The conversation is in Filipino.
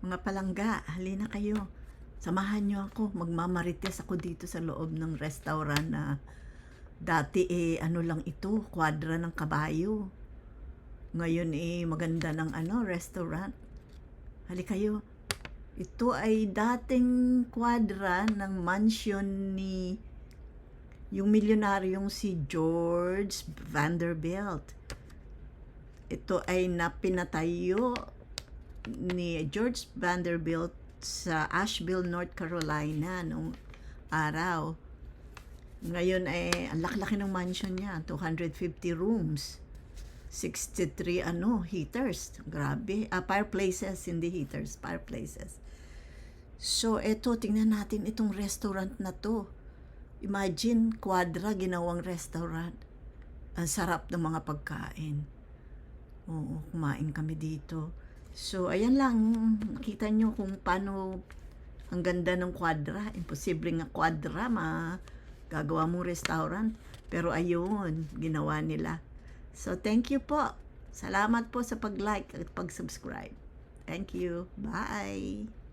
Mga palangga, halina kayo. Samahan niyo ako. Magmamarites ako dito sa loob ng restaurant na dati ano lang ito, kwadra ng kabayo. Ngayon maganda ng restaurant. Hali kayo. Ito ay dating kwadra ng mansion ni yung milyonaryong si George Vanderbilt. Ito ay napinatayo ni George Vanderbilt sa Asheville, North Carolina noong araw. Ngayon ay ang laki-laki ng mansion niya, 250 rooms. 63 heaters. Grabe. Fireplaces, hindi heaters, fireplaces. So, eto, tingnan natin itong restaurant na to. Imagine, kwadra ginawang restaurant. Ang sarap ng mga pagkain. Oo, kumain kami dito. So, ayan lang. Nakita nyo kung paano ang ganda ng kwadra. Imposible nga kwadra, gagawa mong restaurant. Pero ayun, ginawa nila. So, thank you po. Salamat po sa pag-like at pag-subscribe. Thank you. Bye!